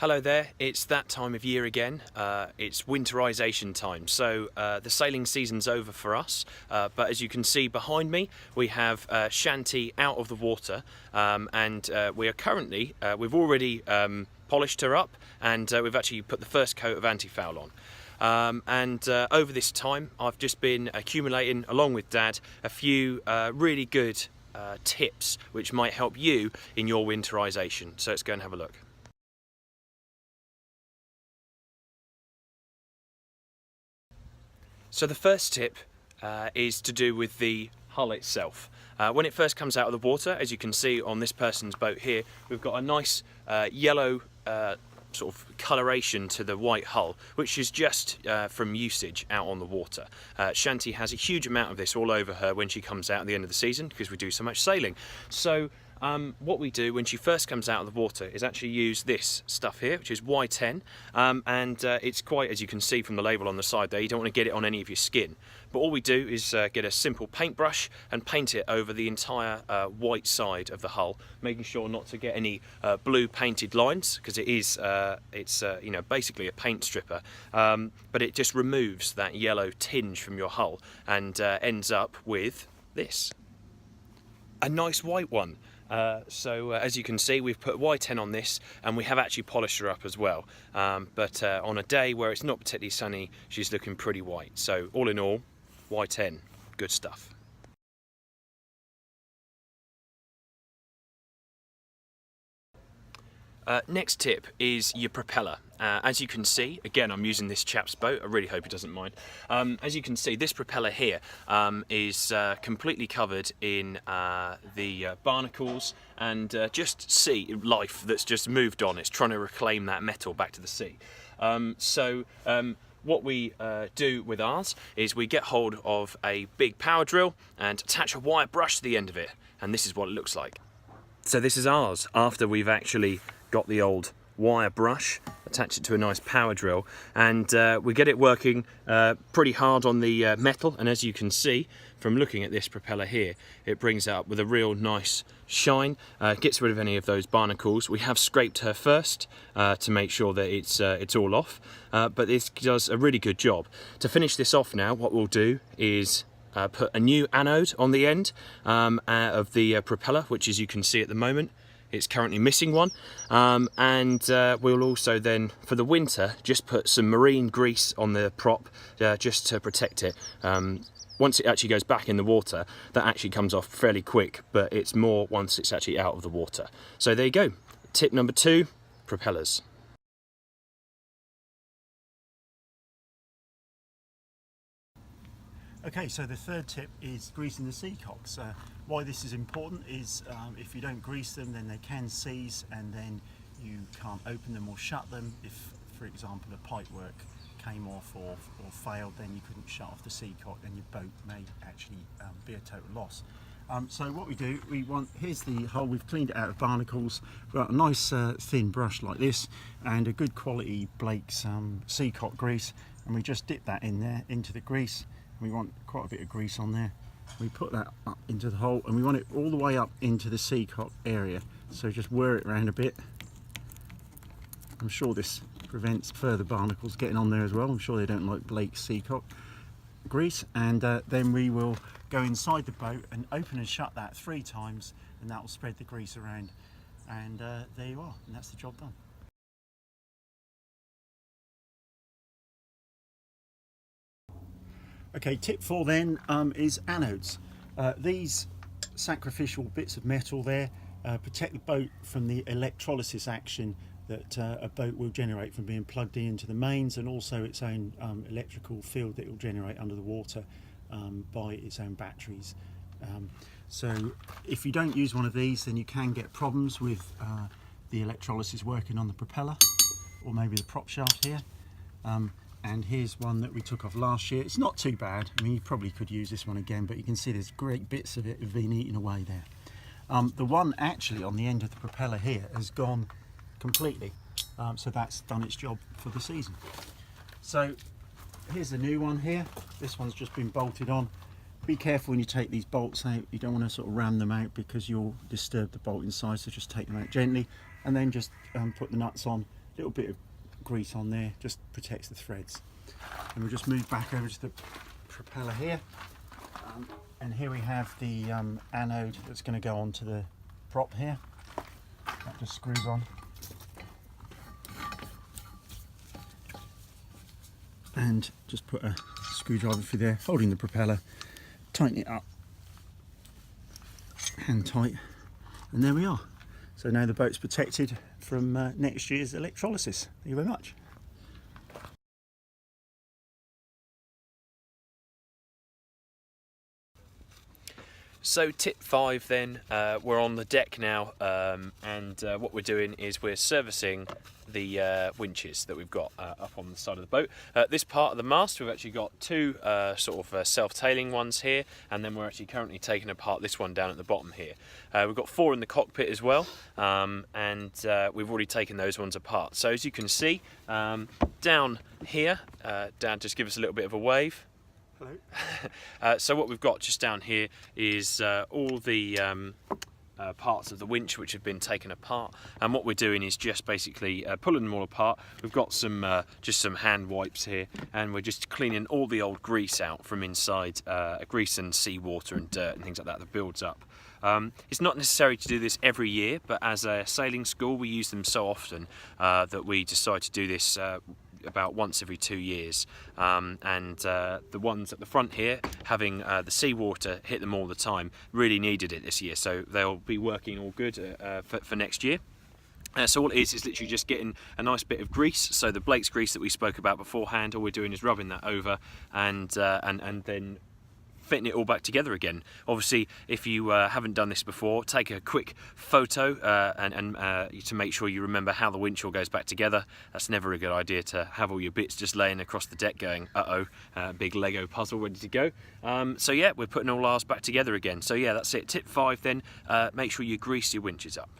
Hello there, it's that time of year again. It's winterization time, so the sailing season's over for us, but as you can see behind me we have Shanti out of the water, and we are currently, we've already polished her up, and we've actually put the first coat of anti-foul on. Over this time I've just been accumulating, along with Dad, a few really good tips which might help you in your winterization. So let's go and have a look. So the first tip is to do with the hull itself. When it first comes out of the water, as you can see on this person's boat here, we've got a nice yellow sort of coloration to the white hull, which is just from usage out on the water. Shanti has a huge amount of this all over her when she comes out at the end of the season, because we do so much sailing. So what we do when she first comes out of the water is actually use this stuff here, which is Y10, and it's quite, as you can see from the label on the side there, you don't want to get it on any of your skin. But all we do is get a simple paintbrush and paint it over the entire white side of the hull, making sure not to get any blue painted lines, because it is you know, basically a paint stripper, but it just removes that yellow tinge from your hull and ends up with this, a nice white one. As you can see, we've put Y10 on this, and we have actually polished her up as well, but on a day where it's not particularly sunny, she's looking pretty white. So all in all, Y10, good stuff. Next tip is your propeller. As you can see, again, I'm using this chap's boat, I really hope he doesn't mind. As you can see, this propeller here is completely covered in the barnacles, and just sea life that's just moved on. It's trying to reclaim that metal back to the sea. What we do with ours is we get hold of a big power drill and attach a wire brush to the end of it, and this is what it looks like. So this is ours after we've actually got the old wire brush, attach it to a nice power drill, and we get it working pretty hard on the metal, and as you can see from looking at this propeller here, it brings it up with a real nice shine, gets rid of any of those barnacles. We have scraped her first to make sure that it's all off, but this does a really good job. To finish this off now, what we'll do is put a new anode on the end of the propeller, which, as you can see at the moment, it's currently missing one, and we'll also then, for the winter, just put some marine grease on the prop just to protect it. Once it actually goes back in the water, that actually comes off fairly quick, but it's more once it's actually out of the water. So there you go. Tip number 2, propellers. Okay, so the third tip is greasing the sea cocks. Why this is important is if you don't grease them, then they can seize, and then you can't open them or shut them. If, for example, a pipe work came off or failed, then you couldn't shut off the sea cock, and your boat may actually be a total loss. So what we do, here's the hull. We've cleaned it out of barnacles. We've got a nice thin brush like this, and a good quality Blake's sea cock grease, and we just dip that in there into the grease. We want quite a bit of grease on there. We put that up into the hole, and we want it all the way up into the sea cock area. So just whir it around a bit. I'm sure this prevents further barnacles getting on there as well. I'm sure they don't like Blake's sea cock grease. And then we will go inside the boat and open and shut that 3 times, and that will spread the grease around. And there you are, and that's the job done. Okay, tip 4 then is anodes. These sacrificial bits of metal there protect the boat from the electrolysis action that a boat will generate from being plugged into the mains, and also its own electrical field that it will generate under the water by its own batteries. So if you don't use one of these, then you can get problems with the electrolysis working on the propeller, or maybe the prop shaft here. And here's one that we took off last year. It's not too bad. I mean, you probably could use this one again, but you can see there's great bits of it have been eaten away there. The one actually on the end of the propeller here has gone completely. So that's done its job for the season. So here's the new one here. This one's just been bolted on. Be careful when you take these bolts out. You don't want to sort of ram them out, because you'll disturb the bolt inside, so just take them out gently, and then just put the nuts on little bit of grease on there, just protects the threads. And we'll just move back over to the propeller here. And here we have the anode that's going to go onto the prop here. That just screws on. And just put a screwdriver through there, holding the propeller, tighten it up, hand tight, and there we are. So now the boat's protected from next year's electrolysis. Thank you very much. So tip 5 then, we're on the deck now, and what we're doing is we're servicing the winches that we've got up on the side of the boat. This part of the mast, we've actually got two sort of self-tailing ones here, and then we're actually currently taking apart this one down at the bottom here. We've got 4 in the cockpit as well, and we've already taken those ones apart. So as you can see, down here, Dan, just give us a little bit of a wave. So what we've got just down here is all the parts of the winch which have been taken apart, and what we're doing is just basically pulling them all apart. We've got some just some hand wipes here, and we're just cleaning all the old grease out from inside, grease and seawater and dirt and things like that that builds up. It's not necessary to do this every year, but as a sailing school we use them so often that we decide to do this about once every 2 years, and the ones at the front here, having the seawater hit them all the time, really needed it this year, so they'll be working all good for next year. So all it is literally just getting a nice bit of grease. So the Blake's grease that we spoke about beforehand, all we're doing is rubbing that over and then fitting it all back together again. Obviously, if you haven't done this before, take a quick photo and to make sure you remember how the winch all goes back together. That's never a good idea to have all your bits just laying across the deck going, big Lego puzzle ready to go. So yeah, we're putting all ours back together again. So yeah, that's it. Tip 5 then, make sure you grease your winches up.